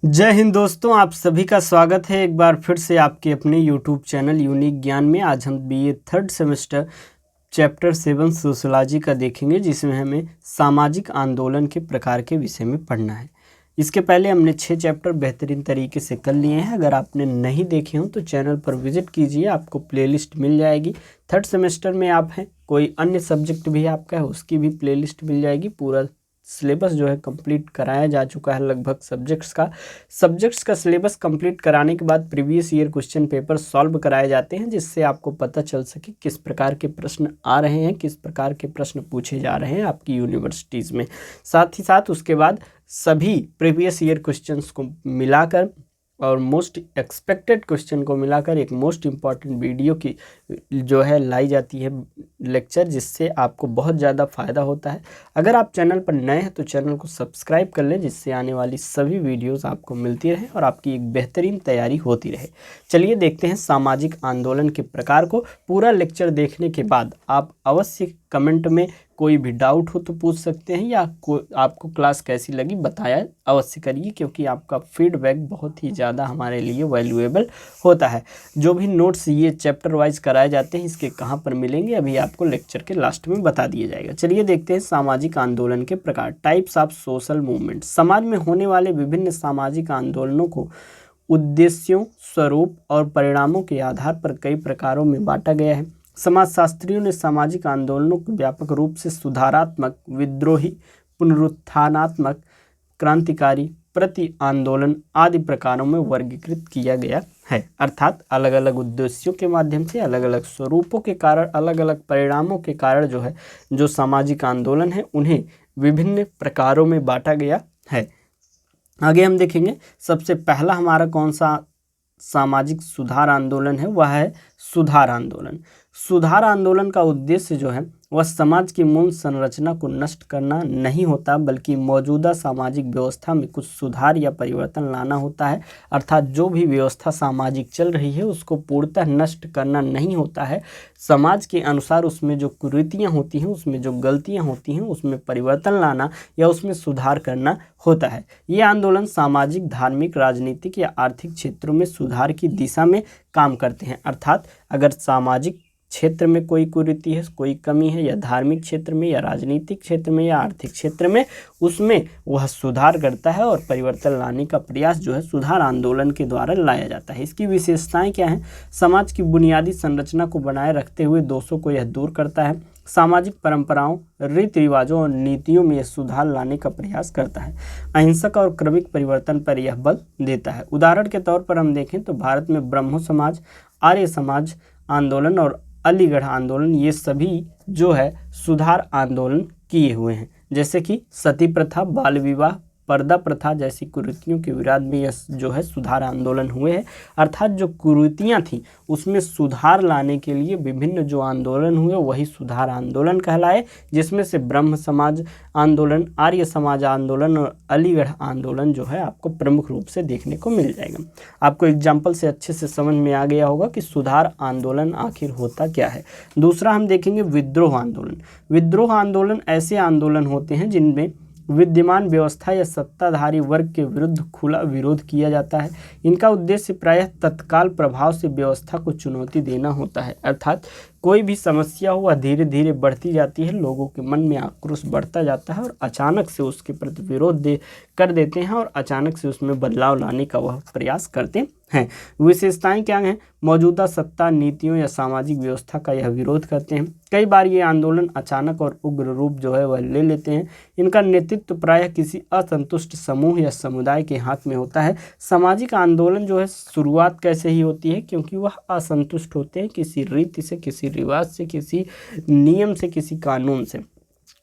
जय हिंद दोस्तों, आप सभी का स्वागत है एक बार फिर से आपके अपने YouTube चैनल यूनिक ज्ञान में। आज हम BA third semester chapter 7 sociology का देखेंगे, जिसमें हमें सामाजिक आंदोलन के प्रकार के विषय में पढ़ना है। इसके पहले हमने 6 चैप्टर बेहतरीन तरीके से कर लिए हैं। अगर आपने नहीं देखे हों तो चैनल पर विजिट कीजिए, आपको प्लेलिस्ट मिल जाएगी। थर्ड सेमेस्टर में आप हैं, कोई अन्य सब्जेक्ट भी आपका है, उसकी भी प्लेलिस्ट मिल जाएगी। पूरा सिलेबस जो है कंप्लीट कराया जा चुका है लगभग सब्जेक्ट्स का सिलेबस कंप्लीट कराने के बाद previous year question paper solve कराए जाते हैं, जिससे आपको पता चल सके किस प्रकार के प्रश्न आ रहे हैं, किस प्रकार के प्रश्न पूछे जा रहे हैं आपकी यूनिवर्सिटीज़ में। साथ ही साथ उसके बाद सभी प्रीवियस ईयर क्वेश्चंस को मिलाकर और मोस्ट एक्सपेक्टेड क्वेश्चन को मिलाकर एक मोस्ट इम्पॉर्टेंट वीडियो की जो है लाई जाती है लेक्चर, जिससे आपको बहुत ज़्यादा फ़ायदा होता है। अगर आप चैनल पर नए हैं तो चैनल को सब्सक्राइब कर लें, जिससे आने वाली सभी वीडियोस आपको मिलती रहे और आपकी एक बेहतरीन तैयारी होती रहे। चलिए देखते हैं सामाजिक आंदोलन के प्रकार को। पूरा लेक्चर देखने के बाद आप अवश्य कमेंट में कोई भी डाउट हो तो पूछ सकते हैं, या आपको क्लास कैसी लगी बताया अवश्य करिए, क्योंकि आपका फीडबैक बहुत ही ज़्यादा हमारे लिए वैल्यूएबल होता है। जो भी नोट्स ये चैप्टर वाइज कराए जाते हैं, इसके कहाँ पर मिलेंगे अभी आपको लेक्चर के लास्ट में बता दिया जाएगा। चलिए देखते हैं सामाजिक आंदोलन के प्रकार। Types of social movement. समाज में होने वाले विभिन्न सामाजिक आंदोलनों को उद्देश्यों, स्वरूप और परिणामों के आधार पर कई प्रकारों में बांटा गया है। समाजशास्त्रियों ने सामाजिक आंदोलनों को व्यापक रूप से सुधारात्मक, विद्रोही, पुनरुत्थानात्मक, क्रांतिकारी, प्रति आंदोलन आदि प्रकारों में वर्गीकृत किया गया है। अर्थात अलग अलग उद्देश्यों के माध्यम से, अलग अलग स्वरूपों के कारण, अलग अलग परिणामों के कारण जो सामाजिक आंदोलन है उन्हें विभिन्न प्रकारों में बांटा गया है। आगे हम देखेंगे सबसे पहला हमारा कौन सा सामाजिक सुधार आंदोलन है, वह है सुधार आंदोलन। सुधार आंदोलन का उद्देश्य जो है वह समाज की मूल संरचना को नष्ट करना नहीं होता, बल्कि मौजूदा सामाजिक व्यवस्था में कुछ सुधार या परिवर्तन लाना होता है। अर्थात जो भी व्यवस्था सामाजिक चल रही है उसको पूर्णतः नष्ट करना नहीं होता है। समाज के अनुसार उसमें जो कुरीतियाँ होती हैं, उसमें जो गलतियाँ होती हैं, उसमें परिवर्तन लाना या उसमें सुधार करना होता है। ये आंदोलन सामाजिक, धार्मिक, राजनीतिक या आर्थिक क्षेत्रों में सुधार की दिशा में काम करते हैं। अर्थात अगर सामाजिक क्षेत्र में कोई कुरीति है, कोई कमी है, या धार्मिक क्षेत्र में, या राजनीतिक क्षेत्र में, या आर्थिक क्षेत्र में, उसमें वह सुधार करता है और परिवर्तन लाने का प्रयास जो है सुधार आंदोलन के द्वारा लाया जाता है। इसकी विशेषताएं क्या हैं? समाज की बुनियादी संरचना को बनाए रखते हुए दोषों को यह दूर करता है। सामाजिक परंपराओं, रीति रिवाजों और नीतियों में यह सुधार लाने का प्रयास करता है। अहिंसक और क्रमिक परिवर्तन पर यह बल देता है। उदाहरण के तौर पर हम देखें तो भारत में ब्रह्मो समाज, आर्य समाज आंदोलन और अलीगढ़ आंदोलन, ये सभी जो है सुधार आंदोलन किए हुए हैं। जैसे कि सती प्रथा, बाल विवाह, पर्दा प्रथा जैसी कुरीतियों के विरोध में यह जो है सुधार आंदोलन हुए हैं। अर्थात जो कुरीतियाँ थी उसमें सुधार लाने के लिए विभिन्न जो आंदोलन हुए वही सुधार आंदोलन कहलाए, जिसमें से ब्रह्म समाज आंदोलन, आर्य समाज आंदोलन और अलीगढ़ आंदोलन जो है आपको प्रमुख रूप से देखने को मिल जाएगा। आपको एग्जाम्पल से अच्छे से समझ में आ गया होगा कि सुधार आंदोलन आखिर होता क्या है। दूसरा हम देखेंगे विद्रोह आंदोलन। विद्रोह आंदोलन ऐसे आंदोलन होते हैं जिनमें विद्यमान व्यवस्था या सत्ताधारी वर्ग के विरुद्ध खुला विरोध किया जाता है। इनका उद्देश्य प्रायः तत्काल प्रभाव से व्यवस्था को चुनौती देना होता है। अर्थात कोई भी समस्या हो वह धीरे धीरे बढ़ती जाती है, लोगों के मन में आक्रोश बढ़ता जाता है और अचानक से उसके प्रति विरोध कर देते हैं और अचानक से उसमें बदलाव लाने का वह प्रयास करते हैं। विशेषताएं क्या हैं? मौजूदा सत्ता, नीतियों या सामाजिक व्यवस्था का यह विरोध करते हैं। कई बार ये आंदोलन अचानक और उग्र रूप जो है वह ले लेते हैं। इनका नेतृत्व प्रायः किसी असंतुष्ट समूह या समुदाय के हाथ में होता है। सामाजिक आंदोलन जो है शुरुआत कैसे ही होती है, क्योंकि वह असंतुष्ट होते हैं किसी रीति से, किसी रिवाज से, किसी नियम से, किसी कानून से।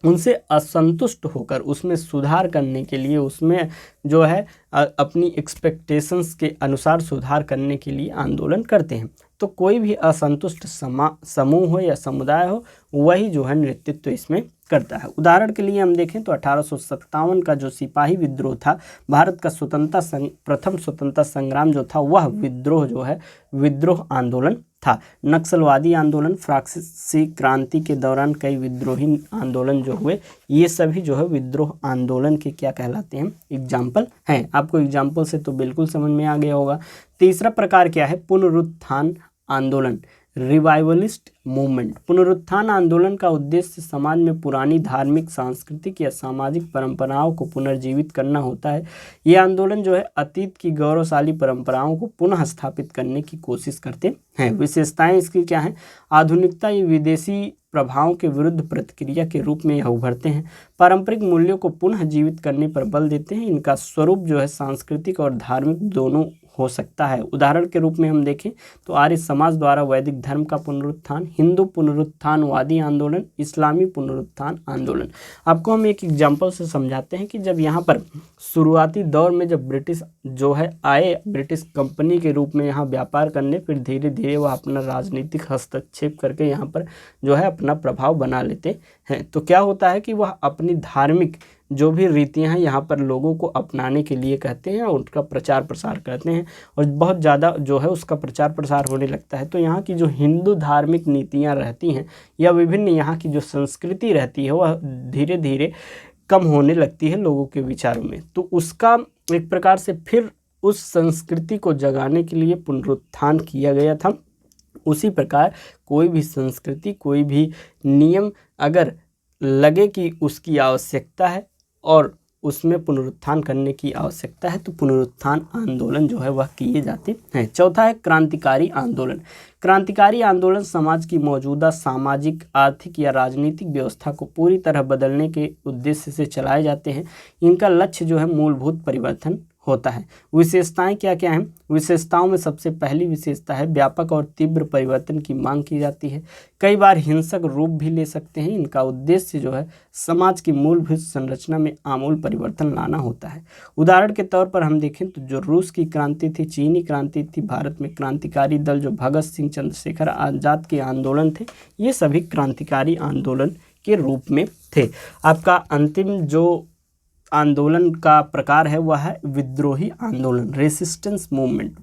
उनसे असंतुष्ट होकर उसमें सुधार करने के लिए, उसमें जो है अपनी एक्सपेक्टेशंस के अनुसार सुधार करने के लिए आंदोलन करते हैं। तो कोई भी असंतुष्ट समूह हो या समुदाय हो, वही जो है नेतृत्व इसमें करता है। उदाहरण के लिए हम देखें तो 1857 का जो सिपाही विद्रोह था, भारत का प्रथम स्वतंत्रता संग्राम जो था, वह विद्रोह जो है विद्रोह आंदोलन था। नक्सलवादी आंदोलन, फ्रांसीसी क्रांति के दौरान कई विद्रोही आंदोलन जो हुए, ये सभी जो है विद्रोह आंदोलन के क्या कहलाते हैं, एग्जाम्पल हैं। आपको एग्जाम्पल से तो बिल्कुल समझ में आ गया होगा। तीसरा प्रकार क्या है, पुनरुत्थान आंदोलन, रिवाइवलिस्ट मूवमेंट। पुनरुत्थान आंदोलन का उद्देश्य समाज में पुरानी धार्मिक, सांस्कृतिक या सामाजिक परंपराओं को पुनर्जीवित करना होता है। ये आंदोलन जो है अतीत की गौरवशाली परंपराओं को पुनः स्थापित करने की कोशिश करते हैं। विशेषताएं इसकी क्या हैं, आधुनिकता या विदेशी प्रभावों के विरुद्ध प्रतिक्रिया के रूप में यह उभरते हैं। पारंपरिक मूल्यों को पुनः जीवित करने पर बल देते हैं। इनका स्वरूप जो है सांस्कृतिक और धार्मिक दोनों हो सकता है। उदाहरण के रूप में हम देखें तो आर्य समाज द्वारा वैदिक धर्म का पुनरुत्थान, हिंदू पुनरुत्थानवादी आंदोलन, इस्लामी पुनरुत्थान आंदोलन। आपको हम एक एग्जाम्पल से समझाते हैं कि जब यहाँ पर शुरुआती दौर में जब ब्रिटिश जो है आए, ब्रिटिश कंपनी के रूप में यहाँ व्यापार करने, फिर धीरे धीरे वह अपना राजनीतिक हस्तक्षेप करके यहाँ पर जो है अपना प्रभाव बना लेते हैं। तो क्या होता है कि वह अपनी धार्मिक जो भी रीतियां हैं यहाँ पर लोगों को अपनाने के लिए कहते हैं और उनका प्रचार प्रसार करते हैं और बहुत ज़्यादा जो है उसका प्रचार प्रसार होने लगता है। तो यहाँ की जो हिंदू धार्मिक नीतियाँ रहती हैं या विभिन्न यहाँ की जो संस्कृति रहती है वह धीरे धीरे कम होने लगती है लोगों के विचारों में। तो उसका एक प्रकार से फिर उस संस्कृति को जगाने के लिए पुनरुत्थान किया गया था। उसी प्रकार कोई भी संस्कृति, कोई भी नियम अगर लगे कि उसकी आवश्यकता है और उसमें पुनरुत्थान करने की आवश्यकता है तो पुनरुत्थान आंदोलन जो है वह किए जाते हैं। चौथा है क्रांतिकारी आंदोलन। क्रांतिकारी आंदोलन समाज की मौजूदा सामाजिक, आर्थिक या राजनीतिक व्यवस्था को पूरी तरह बदलने के उद्देश्य से चलाए जाते हैं। इनका लक्ष्य जो है मूलभूत परिवर्तन होता है। विशेषताएं क्या क्या हैं, विशेषताओं में सबसे पहली विशेषता है व्यापक और तीव्र परिवर्तन की मांग की जाती है। कई बार हिंसक रूप भी ले सकते हैं। इनका उद्देश्य जो है समाज की मूलभूत संरचना में आमूल परिवर्तन लाना होता है। उदाहरण के तौर पर हम देखें तो जो रूस की क्रांति थी, चीनी क्रांति थी, भारत में क्रांतिकारी दल जो भगत सिंह, चंद्रशेखर आजाद के आंदोलन थे, ये सभी क्रांतिकारी आंदोलन के रूप में थे। आपका अंतिम जो आंदोलन का प्रकार है वह है विद्रोही आंदोलन, रेसिस्टेंस मूवमेंट।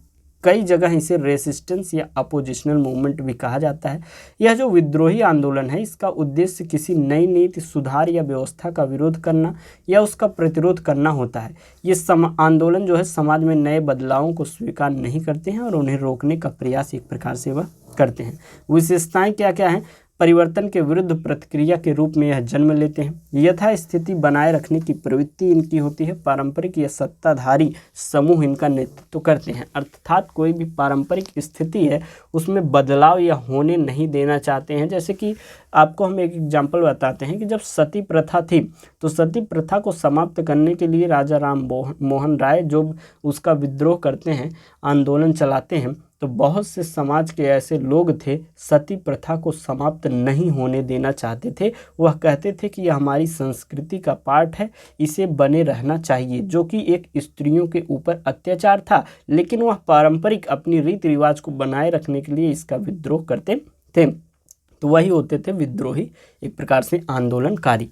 कई जगह इसे रेसिस्टेंस या अपोजिशनल मूवमेंट भी कहा जाता है। यह जो विद्रोही आंदोलन है इसका उद्देश्य किसी नई नीति, सुधार या व्यवस्था का विरोध करना या उसका प्रतिरोध करना होता है। ये आंदोलन जो है समाज में नए बदलावों को स्वीकार नहीं करते हैं और उन्हें रोकने का प्रयास एक प्रकार से वह करते हैं। विशेषताएं क्या क्या हैं, परिवर्तन के विरुद्ध प्रतिक्रिया के रूप में यह जन्म लेते हैं। यथास्थिति बनाए रखने की प्रवृत्ति इनकी होती है। पारंपरिक या सत्ताधारी समूह इनका नेतृत्व करते हैं, अर्थात कोई भी पारंपरिक स्थिति है उसमें बदलाव या होने नहीं देना चाहते हैं। जैसे कि आपको हम एक एग्जाम्पल बताते हैं कि जब सती प्रथा थी तो सती प्रथा को समाप्त करने के लिए राजा राम मोहन राय जो उसका विद्रोह करते हैं, आंदोलन चलाते हैं, तो बहुत से समाज के ऐसे लोग थे सती प्रथा को समाप्त नहीं होने देना चाहते थे। वह कहते थे कि यह हमारी संस्कृति का पार्ट है, इसे बने रहना चाहिए, जो कि एक स्त्रियों के ऊपर अत्याचार था, लेकिन वह पारंपरिक अपनी रीति रिवाज को बनाए रखने के लिए इसका विद्रोह करते थे। तो वही होते थे विद्रोही, एक प्रकार से आंदोलनकारी।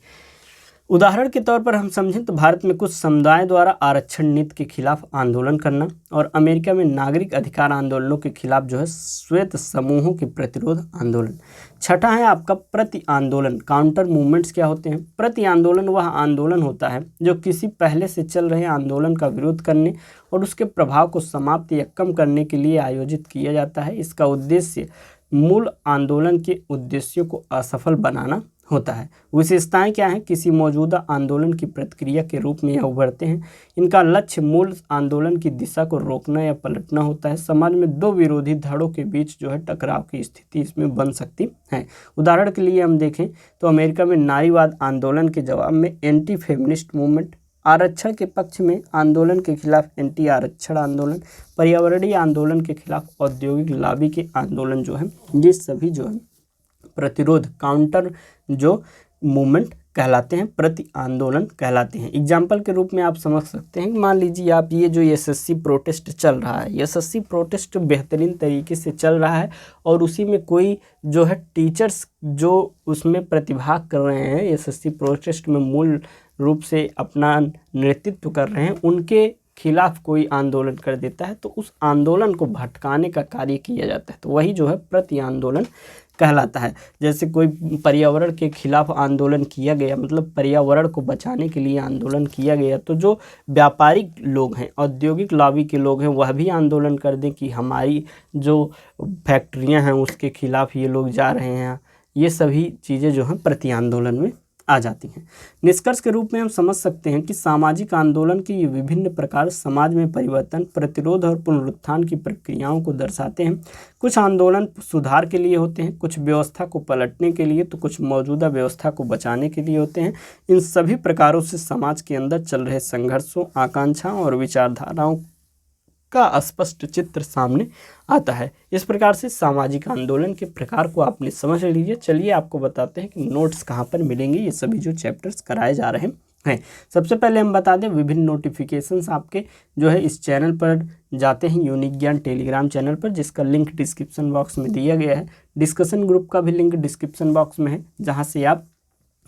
उदाहरण के तौर पर हम समझें तो भारत में कुछ समुदाय द्वारा आरक्षण नीति के खिलाफ आंदोलन करना और अमेरिका में नागरिक अधिकार आंदोलनों के खिलाफ जो है श्वेत समूहों के प्रतिरोध आंदोलन। छठा है आपका प्रति आंदोलन, काउंटर मूवमेंट्स क्या होते हैं। प्रति आंदोलन वह आंदोलन होता है जो किसी पहले से चल रहे आंदोलन का विरोध करने और उसके प्रभाव को समाप्त या कम करने के लिए आयोजित किया जाता है। इसका उद्देश्य मूल आंदोलन के उद्देश्यों को असफल बनाना होता है। विशेषताएं क्या हैं, किसी मौजूदा आंदोलन की प्रतिक्रिया के रूप में यह उभरते हैं। इनका लक्ष्य मूल आंदोलन की दिशा को रोकना या पलटना होता है। समाज में दो विरोधी धड़ों के बीच जो है टकराव की स्थिति इसमें बन सकती है। उदाहरण के लिए हम देखें तो अमेरिका में नारीवाद आंदोलन के जवाब में एंटी फेमिनिस्ट मूवमेंट, आरक्षण के पक्ष में आंदोलन के खिलाफ एंटी आरक्षण आंदोलन, पर्यावरणीय आंदोलन के खिलाफ औद्योगिक लॉबी के आंदोलन जो है ये सभी जो है प्रतिरोध, काउंटर जो मूवमेंट कहलाते हैं, प्रति आंदोलन कहलाते हैं। एग्जाम्पल के रूप में आप समझ सकते हैं, मान लीजिए आप ये जो एसएससी प्रोटेस्ट चल रहा है, एसएससी प्रोटेस्ट बेहतरीन तरीके से चल रहा है और उसी में कोई जो है टीचर्स जो उसमें प्रतिभाग कर रहे हैं, एसएससी प्रोटेस्ट में मूल रूप से अपना नेतृत्व कर रहे हैं, उनके खिलाफ कोई आंदोलन कर देता है तो उस आंदोलन को भटकाने का कार्य किया जाता है, तो वही जो है प्रति आंदोलन कहलाता है। जैसे कोई पर्यावरण के खिलाफ आंदोलन किया गया, मतलब पर्यावरण को बचाने के लिए आंदोलन किया गया, तो जो व्यापारिक लोग हैं, औद्योगिक लॉबी के लोग हैं, वह भी आंदोलन कर दें कि हमारी जो फैक्ट्रियां हैं उसके खिलाफ ये लोग जा रहे हैं, ये सभी चीज़ें जो हैं प्रति आंदोलन में आ जाती हैं। निष्कर्ष के रूप में हम समझ सकते हैं कि सामाजिक आंदोलन के ये विभिन्न प्रकार समाज में परिवर्तन, प्रतिरोध और पुनरुत्थान की प्रक्रियाओं को दर्शाते हैं। कुछ आंदोलन सुधार के लिए होते हैं, कुछ व्यवस्था को पलटने के लिए, तो कुछ मौजूदा व्यवस्था को बचाने के लिए होते हैं। इन सभी प्रकारों से समाज के अंदर चल रहे संघर्षों, आकांक्षाओं और विचारधाराओं का स्पष्ट चित्र सामने आता है। इस प्रकार से सामाजिक आंदोलन के प्रकार को आपने समझ लीजिए। चलिए आपको बताते हैं कि नोट्स कहाँ पर मिलेंगे, ये सभी जो चैप्टर्स कराए जा रहे हैं। सबसे पहले हम बता दें, विभिन्न नोटिफिकेशंस आपके जो है इस चैनल पर जाते हैं, यूनिक ज्ञान टेलीग्राम चैनल पर, जिसका लिंक डिस्क्रिप्शन बॉक्स में दिया गया है। डिस्कशन ग्रुप का भी लिंक डिस्क्रिप्शन बॉक्स में है, जहाँ से आप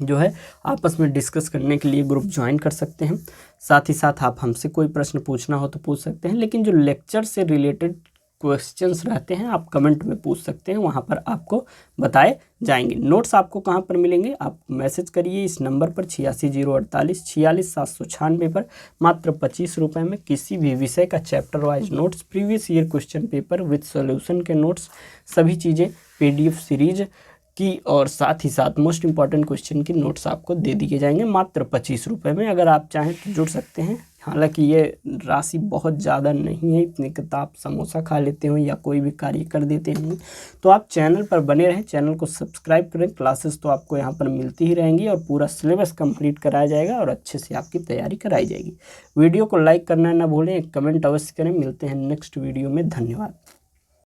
जो है आपस में डिस्कस करने के लिए ग्रुप ज्वाइन कर सकते हैं। साथ ही साथ आप हमसे कोई प्रश्न पूछना हो तो पूछ सकते हैं, लेकिन जो लेक्चर से रिलेटेड क्वेश्चंस रहते हैं आप कमेंट में पूछ सकते हैं, वहाँ पर आपको बताए जाएंगे। नोट्स आपको कहाँ पर मिलेंगे, आप मैसेज करिए इस नंबर पर 8608 46 796 पर, मात्र 25 रुपये में किसी भी विषय का chapter wise notes, previous year question paper with solution के नोट्स, सभी चीज़ें PDF सीरीज की, और साथ ही साथ मोस्ट इंपॉर्टेंट क्वेश्चन की नोट्स आपको दे दिए जाएंगे मात्र 25 रुपये में। अगर आप चाहें तो जुड़ सकते हैं, हालांकि ये राशि बहुत ज़्यादा नहीं है, इतने किताब समोसा खा लेते हो या कोई भी कार्य कर देते हैं, तो आप चैनल पर बने रहें, चैनल को सब्सक्राइब करें। क्लासेस तो आपको यहाँ पर मिलती ही रहेंगी और पूरा सिलेबस कंप्लीट कराया जाएगा और अच्छे से आपकी तैयारी कराई जाएगी। वीडियो को लाइक करना ना भूलें, एक कमेंट अवश्य करें। मिलते हैं नेक्स्ट वीडियो में, धन्यवाद।